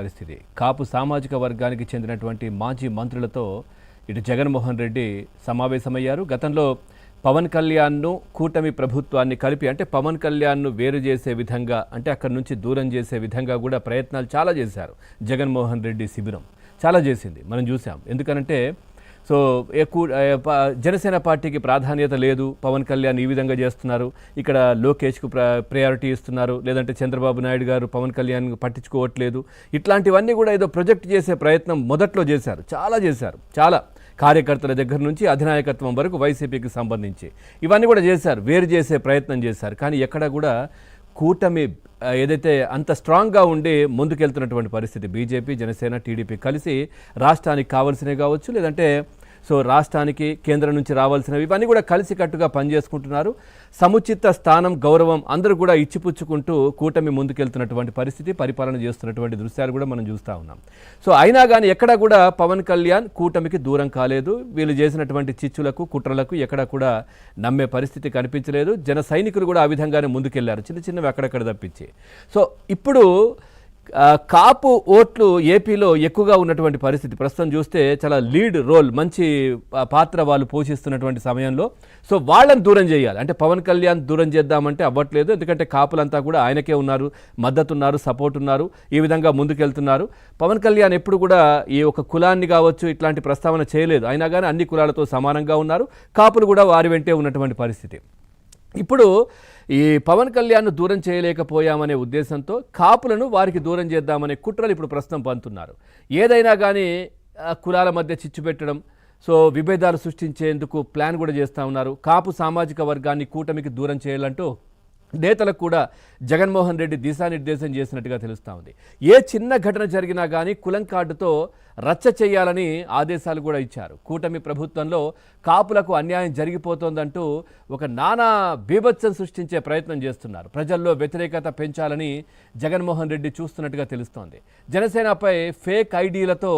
పరిస్థితి కాపు సామాజిక వర్గానికి చెందినటువంటి మాజీ మంత్రులతో ఇటు జగన్మోహన్ రెడ్డి సమావేశమయ్యారు. గతంలో పవన్ కళ్యాణ్ను కూటమి ప్రభుత్వాన్ని కలిపి అంటే పవన్ కళ్యాణ్ను వేరు చేసే విధంగా అంటే అక్కడి నుంచి దూరం చేసే విధంగా కూడా ప్రయత్నాలు చాలా చేశారు. జగన్మోహన్ రెడ్డి శిబిరం చాలా చేసింది, మనం చూసాం. ఎందుకనంటే సో జనసేన పార్టీకి ప్రాధాన్యత లేదు, పవన్ కళ్యాణ్ ఈ విధంగా చేస్తున్నారు, ఇక్కడ లోకేష్కు ప్రయారిటీ ఇస్తున్నారు, లేదంటే చంద్రబాబు నాయుడు గారు పవన్ కళ్యాణ్ పట్టించుకోవట్లేదు, ఇట్లాంటివన్నీ కూడా ఏదో ప్రొజెక్ట్ చేసే ప్రయత్నం మొదట్లో చేశారు, చాలా కార్యకర్తల దగ్గర నుంచి అధినాయకత్వం వరకు వైసీపీకి సంబంధించి ఇవన్నీ కూడా చేశారు, వేరు చేసే ప్రయత్నం చేశారు. కానీ ఎక్కడ కూడా కూటమి ఏదైతే అంత స్ట్రాంగ్గా ఉండి ముందుకెళ్తున్నటువంటి పరిస్థితి బీజేపీ జనసేన టీడీపీ కలిసి రాష్ట్రానికి కావాల్సినవి కావచ్చు, లేదంటే సో రాష్ట్రానికి కేంద్రం నుంచి రావాల్సినవి ఇవన్నీ కూడా కలిసికట్టుగా పనిచేసుకుంటున్నారు. సముచిత స్థానం గౌరవం అందరూ కూడా ఇచ్చిపుచ్చుకుంటూ కూటమి ముందుకెళ్తున్నటువంటి పరిస్థితి, పరిపాలన చేస్తున్నటువంటి దృశ్యాలు కూడా మనం చూస్తూ ఉన్నాం. సో అయినా కానీ ఎక్కడా కూడా పవన్ కళ్యాణ్ కూటమికి దూరం కాలేదు. వీళ్ళు చేసినటువంటి చిచ్చులకు కుట్రలకు ఎక్కడా కూడా నమ్మే పరిస్థితి కనిపించలేదు. జన సైనికులు కూడా ఆ విధంగానే ముందుకెళ్లారు, చిన్నవి అక్కడక్కడ తప్పించి. సో ఇప్పుడు కాపు ఓట్లు ఏపీలో ఎక్కువగా ఉన్నటువంటి పరిస్థితి ప్రస్తుతం చూస్తే చాలా లీడ్ రోల్, మంచి పాత్ర వాళ్ళు పోషిస్తున్నటువంటి సమయంలో సో వాళ్ళని దూరం చేయాలి అంటే పవన్ కళ్యాణ్ దూరం చేద్దామంటే అవ్వట్లేదు. ఎందుకంటే కాపులంతా కూడా ఆయనకే ఉన్నారు, మద్దతు ఉన్నారు, సపోర్ట్ ఉన్నారు, ఈ విధంగా ముందుకెళ్తున్నారు. పవన్ కళ్యాణ్ ఎప్పుడు కూడా ఈ ఒక కులాన్ని కావచ్చు ఇట్లాంటి ప్రస్తావన చేయలేదు, అయినా కానీ అన్ని కులాలతో సమానంగా ఉన్నారు, కాపులు కూడా వారి వెంటే ఉన్నటువంటి పరిస్థితి. ఇప్పుడు ఈ పవన్ కళ్యాణ్ను దూరం చేయలేకపోయామనే ఉద్దేశంతో కాపులను వారికి దూరం చేద్దామనే కుట్రలు ఇప్పుడు ప్రస్తుతం పంతున్నారు. ఏదైనా కానీ కులాల మధ్య చిచ్చు పెట్టడం, సో విభేదాలు సృష్టించేందుకు ప్లాన్ కూడా చేస్తూ ఉన్నారు. కాపు సామాజిక వర్గాన్ని కూటమికి దూరం చేయాలంటూ నేతలకు కూడా జగన్మోహన్ రెడ్డి దిశానిర్దేశం చేసినట్టుగా తెలుస్తూ ఉంది. ఏ చిన్న ఘటన జరిగినా కానీ కులం కార్డుతో రచ్చ చేయాలని ఆదేశాలు కూడా ఇచ్చారు. కూటమి ప్రభుత్వంలో కాపులకు అన్యాయం జరిగిపోతోందంటూ ఒక నానా బీభత్సం సృష్టించే ప్రయత్నం చేస్తున్నారు. ప్రజల్లో వ్యతిరేకత పెంచాలని జగన్మోహన్ రెడ్డి చూస్తున్నట్టుగా తెలుస్తోంది. జనసేనపై ఫేక్ ఐడీలతో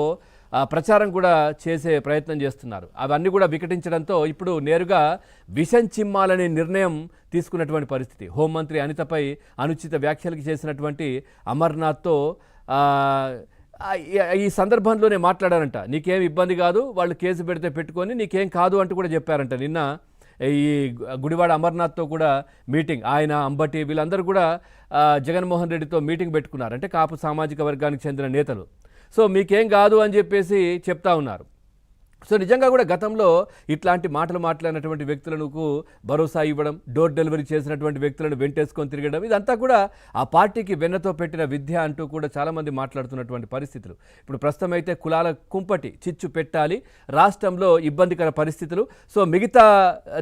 ప్రచారం కూడా చేసే ప్రయత్నం చేస్తున్నారు. అవన్నీ కూడా వికటించడంతో ఇప్పుడు నేరుగా విషం చిమ్మాలనే నిర్ణయం తీసుకున్నటువంటి పరిస్థితి. హోంమంత్రి అనితపై అనుచిత వ్యాఖ్యలకు చేసినటువంటి అమర్నాథ్తో ఈ సందర్భంలోనే మాట్లాడారంట. నీకేం ఇబ్బంది కాదు, వాళ్ళు కేసు పెడితే పెట్టుకొని నీకేం కాదు అంటూ కూడా చెప్పారంట. నిన్న ఈ గుడివాడ అమర్నాథ్తో కూడా మీటింగ్, ఆయన అంబటి వీళ్ళందరూ కూడా జగన్మోహన్ రెడ్డితో మీటింగ్ పెట్టుకున్నారు. అంటే కాపు సామాజిక వర్గానికి చెందిన నేతలు. సో మీకేం కాదు అని చెప్పేసి చెప్తా ఉన్నారు. సో నిజంగా కూడా గతంలో ఇట్లాంటి మాటలు మాట్లాడినటువంటి వ్యక్తులకు భరోసా ఇవ్వడం, డోర్ డెలివరీ చేసినటువంటి వ్యక్తులను వెంటేసుకొని తిరగడం, ఇదంతా కూడా ఆ పార్టీకి వెన్నతో పెట్టిన విద్య అంటూ కూడా చాలామంది మాట్లాడుతున్నటువంటి పరిస్థితులు. ఇప్పుడు ప్రస్తుతం అయితే కులాల కుంపటి చిచ్చు పెట్టాలి, రాష్ట్రంలో ఇబ్బందికర పరిస్థితులు, సో మిగతా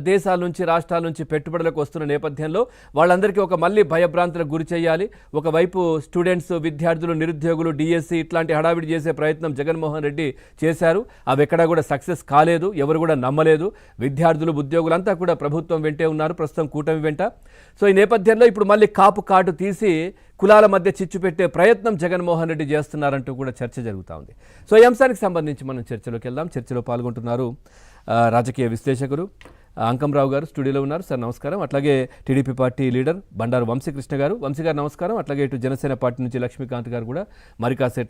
దేశాల నుంచి రాష్ట్రాల నుంచి పెట్టుబడులకు వస్తున్న నేపథ్యంలో వాళ్ళందరికీ ఒక మళ్ళీ భయభ్రాంతులకు గురి చేయాలి. ఒకవైపు స్టూడెంట్స్, విద్యార్థులు, నిరుద్యోగులు, డిఎస్సి ఇట్లాంటి హడావిడి చేసే ప్రయత్నం జగన్మోహన్ రెడ్డి చేశారు. అవి ఎక్కడా కూడా సక్సెస్ కాలేదు, ఎవరు కూడా నమ్మలేదు. విద్యార్థులు, ఉద్యోగులంతా కూడా ప్రభుత్వం వెంటే ఉన్నారు, ప్రస్తుతం కూటమి వెంట. సో ఈ నేపథ్యంలో ఇప్పుడు మళ్ళీ కాపు కార్డు తీసి కులాల మధ్య చిచ్చు పెట్టే ప్రయత్నం జగన్మోహన్ రెడ్డి చేస్తున్నారంటూ కూడా చర్చ జరుగుతూ ఉంది. సో ఈ అంశానికి సంబంధించి మనం చర్చలోకి వెళ్దాం. చర్చలో పాల్గొంటున్నారు రాజకీయ విశ్లేషకులు అంకంరావు గారు స్టూడియోలో ఉన్నారు. సార్ నమస్కారం. అట్లాగే TDP party leader Bandaru Vamsikrishna గారు. వంశీ గారు నమస్కారం. అట్లాగే ఇటు జనసేన పార్టీ నుంచి లక్ష్మీకాంత్ గారు కూడా మరి కాసేట్లో